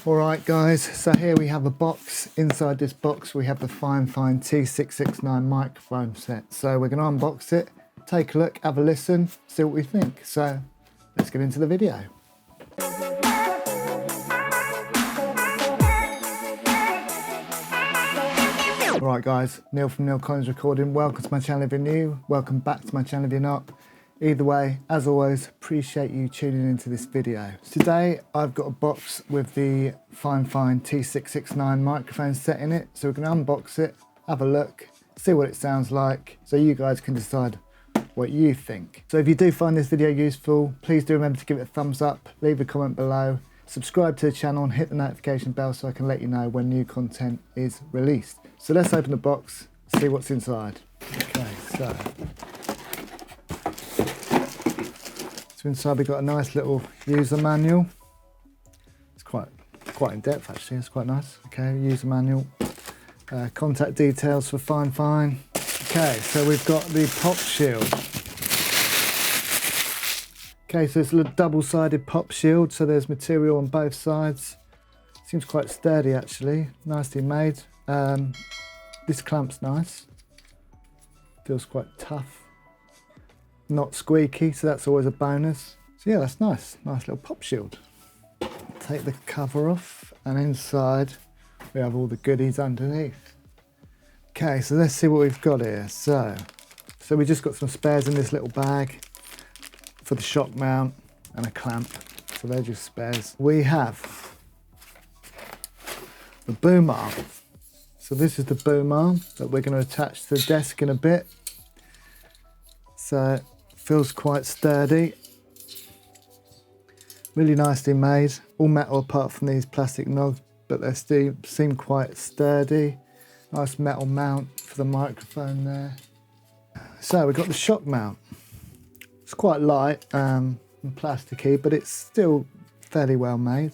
Alright guys, so here we have a box. Inside this box we have the Fifine T669 microphone set. So we're going to unbox it, take a look, have a listen, see what we think. So let's get into the video. Alright guys, Neil from Neil Collins Recording. Welcome to my channel if you're new, welcome back to my channel if you're not. Either way, as always, appreciate you tuning into this video. Today I've got a box with the Fifine T669 microphone set in it. So we're going to unbox it, have a look, see what it sounds like, so you guys can decide what you think. So if you do find this video useful, please do remember to give it a thumbs up, leave a comment below, subscribe to the channel and hit the notification bell so I can let you know when new content is released. So let's open the box, see what's inside. Okay, so inside we've got a nice little user manual. It's quite in depth actually, it's quite nice. Okay, user manual. Contact details for Fifine. Okay, so we've got the pop shield. Okay, so it's a double-sided pop shield, so there's material on both sides. Seems quite sturdy actually, nicely made. This clamp's nice. Feels quite tough. Not squeaky, so that's always a bonus. So yeah, that's nice. Nice little pop shield. Take the cover off, and inside we have all the goodies underneath. Okay, so let's see what we've got here. So we just got some spares in this little bag for the shock mount and a clamp. So they're just spares. We have the boom arm. So this is the boom arm that we're going to attach to the desk in a bit. So feels quite sturdy, really nicely made, all metal apart from these plastic knobs, but they still seem quite sturdy. Nice metal mount for the microphone there. So we've got the shock mount. It's quite light and plasticky, but it's still fairly well made.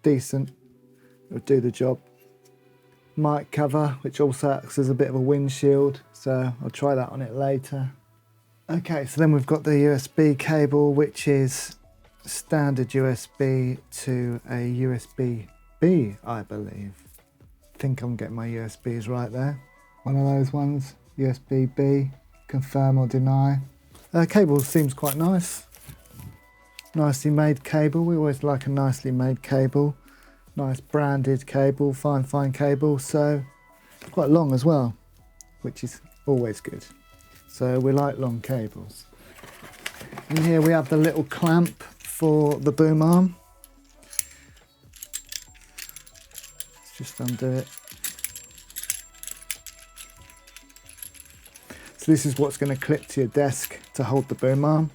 Decent, it'll do the job. Mic cover, which also acts as a bit of a windshield, so I'll try that on it later. Okay, so then we've got the USB cable, which is standard USB to a USB-B, I believe. I think I'm getting my USBs right there. One of those ones, USB-B, confirm or deny. Cable seems quite nice. Nicely made cable, we always like a nicely made cable. Nice branded cable, fine cable, so quite long as well, which is always good. So we like long cables. And here we have the little clamp for the boom arm. Let's just undo it. So this is what's going to clip to your desk to hold the boom arm.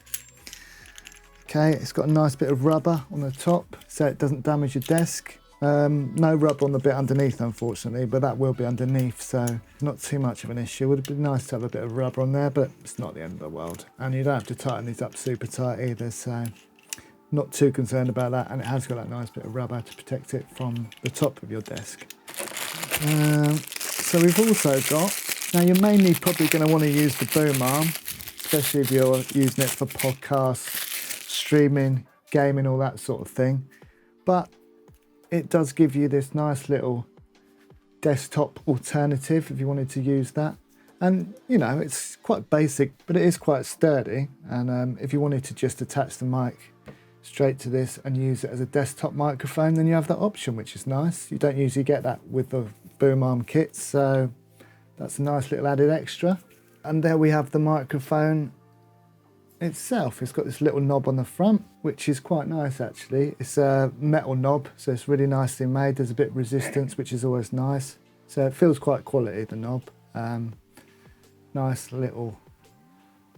Okay, it's got a nice bit of rubber on the top so it doesn't damage your desk. No rubber on the bit underneath unfortunately, but that will be underneath, so not too much of an issue. Would have been nice to have a bit of rubber on there, but it's not the end of the world. And you don't have to tighten these up super tight either, so not too concerned about that. And it has got that nice bit of rubber to protect it from the top of your desk. So we've also got, now you're mainly probably going to want to use the boom arm, especially if you're using it for podcasts, streaming, gaming, all that sort of thing. But it does give you this nice little desktop alternative if you wanted to use that. And you know, it's quite basic, but it is quite sturdy. And if you wanted to just attach the mic straight to this and use it as a desktop microphone, then you have that option, which is nice. You don't usually get that with the boom arm kits, so that's a nice little added extra. And there we have the microphone itself. It's got this little knob on the front, which is quite nice actually. It's a metal knob, so it's really nicely made. There's a bit of resistance, which is always nice. So it feels quite quality, the knob. Nice little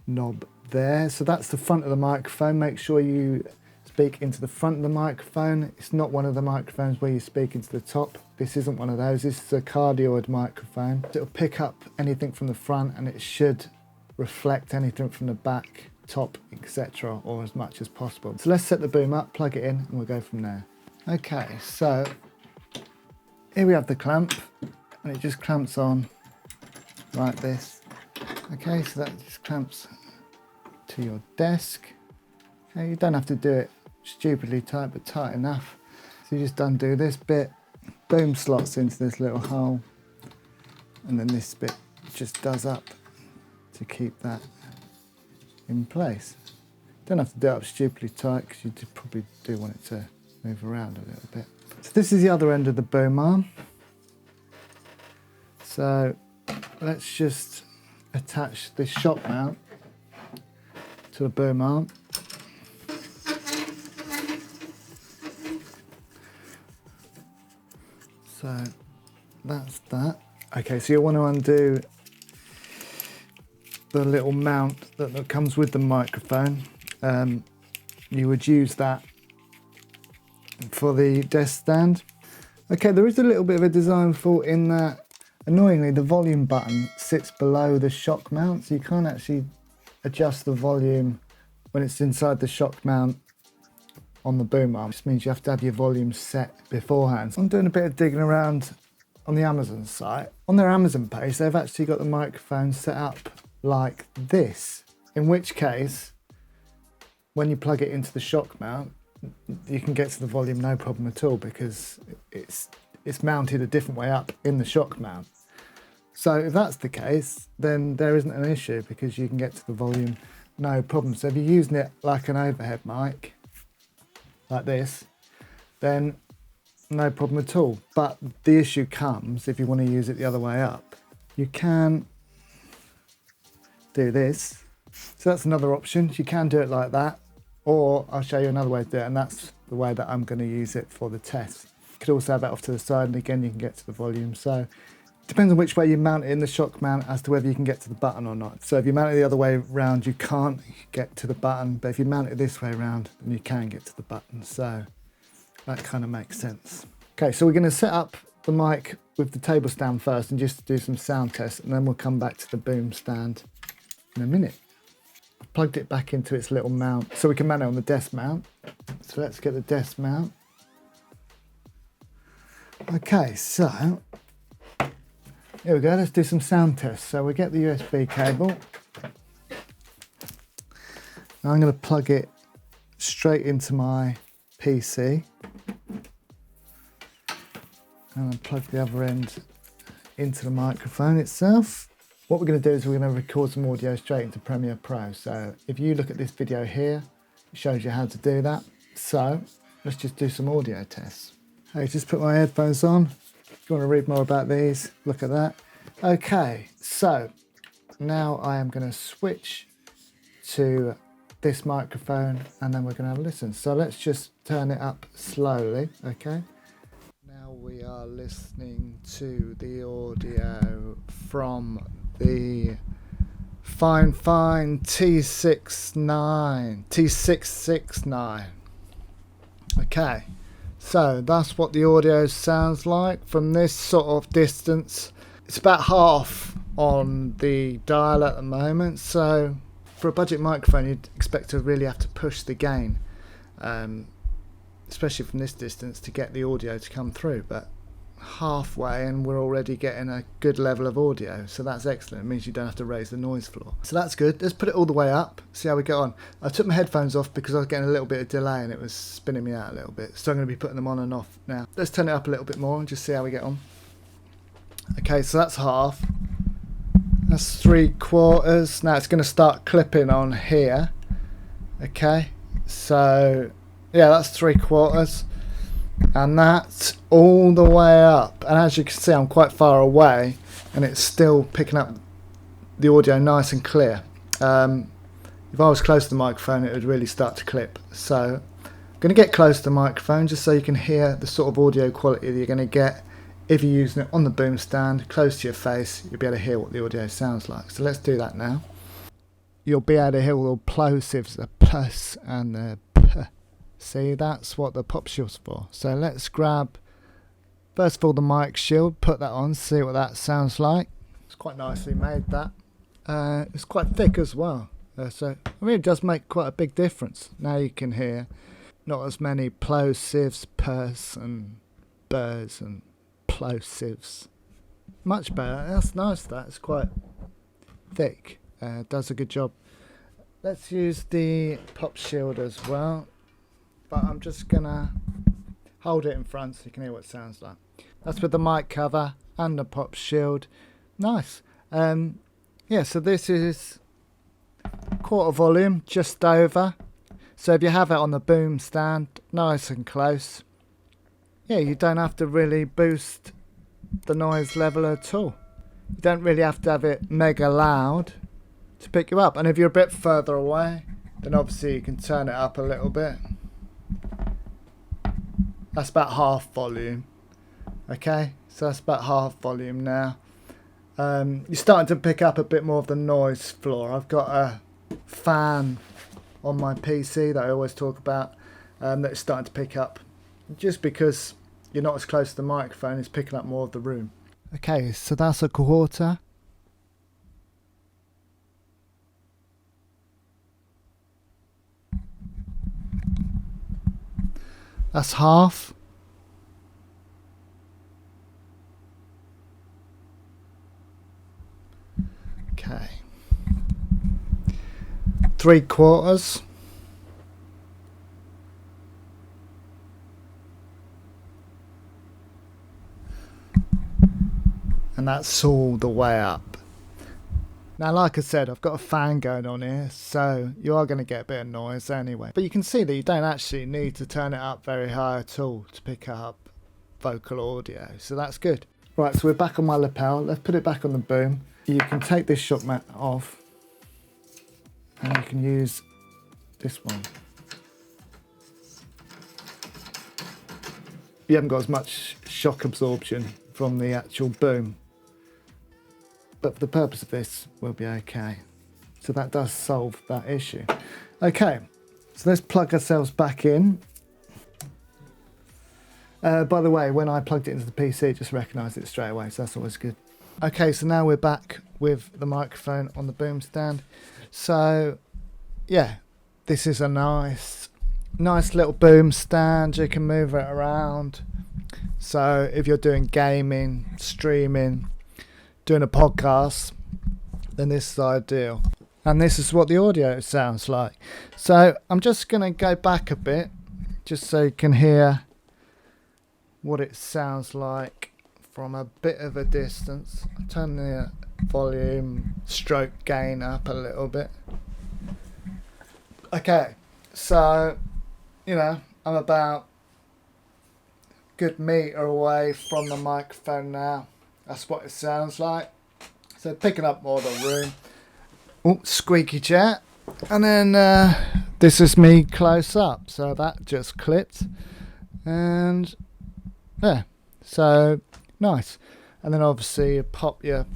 knob there. So that's the front of the microphone. Make sure you speak into the front of the microphone. It's not one of the microphones where you speak into the top. This isn't one of those. This is a cardioid microphone. It'll pick up anything from the front and it should reflect anything from the back, top, etc., or as much as possible. So let's set the boom up, plug it in, and we'll go from there. Okay, so here we have the clamp, and it just clamps on like this. Okay, so that just clamps to your desk. Okay, you don't have to do it stupidly tight, but tight enough. So you just undo this bit, boom, slots into this little hole, and then this bit just does up to keep that in place. Don't have to do it up stupidly tight because you probably do want it to move around a little bit. So this is the other end of the boom arm. So let's just attach this shock mount to the boom arm. So that's that. Okay, so you'll want to undo the little mount that comes with the microphone. You would use that for the desk stand. Okay, there is a little bit of a design fault in that, annoyingly, the volume button sits below the shock mount, so you can't actually adjust the volume when it's inside the shock mount on the boom arm. This means you have to have your volume set beforehand. I'm doing a bit of digging around on the Amazon site. On their Amazon page, they've actually got the microphone set up like this, in which case, when you plug it into the shock mount, you can get to the volume no problem at all because it's mounted a different way up in the shock mount. So if that's the case, then there isn't an issue because you can get to the volume no problem. So if you're using it like an overhead mic, like this, then no problem at all. But the issue comes if you want to use it the other way up. You can do this. So that's another option. You can do it like that, or I'll show you another way to do it, and that's the way that I'm going to use it for the test. You could also have that off to the side, and again you can get to the volume. So it depends on which way you mount it in the shock mount as to whether you can get to the button or not. So if you mount it the other way around, you can't get to the button, but if you mount it this way around, then you can get to the button. So that kind of makes sense. Okay, so we're going to set up the mic with the table stand first and just do some sound tests, and then we'll come back to the boom stand in a minute. I've plugged it back into its little mount so we can mount it on the desk mount. So let's get the desk mount. Okay, so here we go, let's do some sound tests. So we get the USB cable. Now I'm going to plug it straight into my PC. And I'll plug the other end into the microphone itself. What we're going to do is we're going to record some audio straight into Premiere Pro. So if you look at this video here, it shows you how to do that. So let's just do some audio tests. I just put my headphones on. If you want to read more about these, look at that. Okay, so now I am going to switch to this microphone and then we're going to have a listen. So let's just turn it up slowly, okay? Now we are listening to the audio from the Fifine T669. Okay, so that's what the audio sounds like from this sort of distance. It's about half on the dial at the moment, so for a budget microphone you'd expect to really have to push the gain, especially from this distance, to get the audio to come through, but halfway and we're already getting a good level of audio, so that's excellent. It means you don't have to raise the noise floor, so that's good. Let's put it all the way up, see how we get on. I took my headphones off because I was getting a little bit of delay and it was spinning me out a little bit, so I'm going to be putting them on and off now. Let's turn it up a little bit more and just see how we get on. Okay, so that's half, that's 3/4. Now it's going to start clipping on here. Okay, so yeah, that's 3/4. And that's all the way up, and as you can see I'm quite far away and it's still picking up the audio nice and clear. If I was close to the microphone it would really start to clip, so I'm going to get close to the microphone just so you can hear the sort of audio quality that you're going to get if you're using it on the boom stand close to your face. You'll be able to hear what the audio sounds like, so let's do that now. You'll be able to hear all the plosives, the plus and the p. See, that's what the pop shield's for. So let's grab, first of all, the mic shield, put that on, see what that sounds like. It's quite nicely made, that. It's quite thick as well. So it really does make quite a big difference. Now you can hear not as many plosives, pers and burrs and plosives. Much better. That's nice, that. It's quite thick. Does a good job. Let's use the pop shield as well. But I'm just gonna hold it in front so you can hear what it sounds like. That's with the mic cover and the pop shield. Nice. Yeah, so this is quarter volume, just over. So if you have it on the boom stand, nice and close, yeah, you don't have to really boost the noise level at all. You don't really have to have it mega loud to pick you up. And if you're a bit further away, then obviously you can turn it up a little bit. That's about half volume. Okay, so that's about half volume now. You're starting to pick up a bit more of the noise floor. I've got a fan on my PC that I always talk about that's starting to pick up, just because you're not as close to the microphone, it's picking up more of the room. Okay, so that's a quarter. That's half. Okay. 3/4. And that's all the way up. Now, like I said, I've got a fan going on here, so you are going to get a bit of noise anyway. But you can see that you don't actually need to turn it up very high at all to pick up vocal audio, so that's good. Right, so we're back on my lapel. Let's put it back on the boom. You can take this shock mat off, and you can use this one. You haven't got as much shock absorption from the actual boom, but for the purpose of this, we'll be okay. So that does solve that issue. Okay, so let's plug ourselves back in. By the way, when I plugged it into the PC, it just recognised it straight away, so that's always good. Okay, so now we're back with the microphone on the boom stand. So, yeah, this is a nice little boom stand. You can move it around. So if you're doing gaming, streaming, doing a podcast, then this is ideal. And this is what the audio sounds like. So I'm just going to go back a bit, just so you can hear what it sounds like from a bit of a distance. I'll turn the volume stroke gain up a little bit. Okay, so, you know, I'm about a good metre away from the microphone now. That's what it sounds like. So picking up more of the room. Oh, squeaky chair. And then this is me close up. So that just clipped. And yeah, so nice. And then obviously you pop your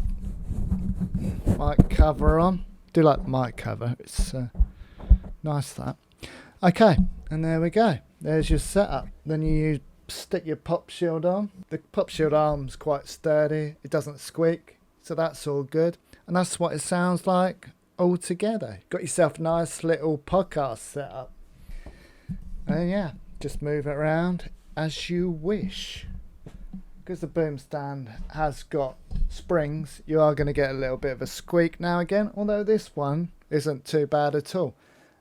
mic cover on. Do like the mic cover. It's nice that. Okay, and there we go. There's your setup. Then you stick your pop shield on. The pop shield arm's quite sturdy. It doesn't squeak, so that's all good. And that's what it sounds like all together. Got yourself a nice little podcast setup. And yeah, just move it around as you wish. Because the boom stand has got springs, you are going to get a little bit of a squeak now again, although this one isn't too bad at all.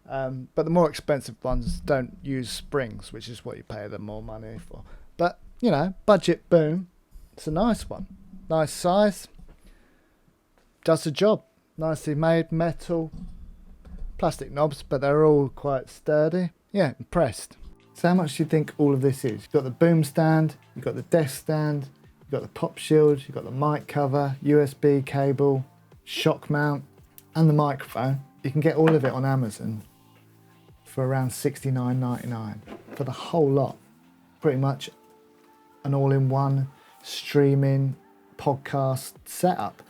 But the more expensive ones don't use springs, which is what you pay them more money for. But, you know, budget boom, it's a nice one. Nice size. Does the job. Nicely made, metal, plastic knobs, but they're all quite sturdy. Yeah, impressed. So how much do you think all of this is? You've got the boom stand, you've got the desk stand, you've got the pop shield, you've got the mic cover, USB cable, shock mount, and the microphone. You can get all of it on Amazon for around $69.99 for the whole lot. Pretty much an all-in-one streaming podcast setup.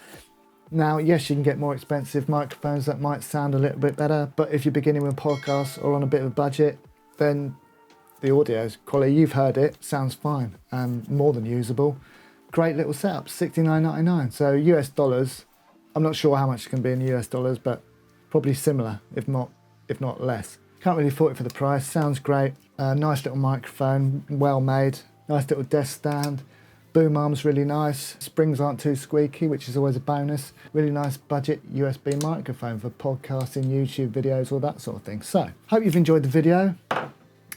Now, yes, you can get more expensive microphones that might sound a little bit better, but if you're beginning with podcasts or on a bit of a budget, then the audio quality, you've heard it, sounds fine and more than usable. Great little setup, $69.99. So US dollars, I'm not sure how much it can be in US dollars, but probably similar, if not less. Can't really fault it for the price. Sounds great. Nice little microphone, well made. Nice little desk stand. Boom arm's really nice. Springs aren't too squeaky, which is always a bonus. Really nice budget USB microphone for podcasting, YouTube videos, all that sort of thing. So, hope you've enjoyed the video.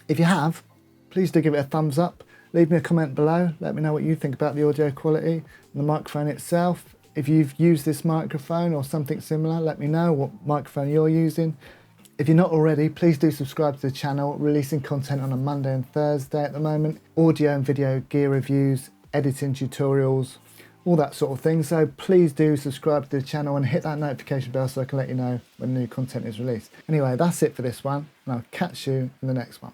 If you have, please do give it a thumbs up. Leave me a comment below, let me know what you think about the audio quality and the microphone itself. If you've used this microphone or something similar, let me know what microphone you're using. If you're not already, please do subscribe to the channel, releasing content on a Monday and Thursday at the moment. Audio and video gear reviews, editing tutorials, all that sort of thing. So please do subscribe to the channel and hit that notification bell so I can let you know when new content is released. Anyway, that's it for this one, and I'll catch you in the next one.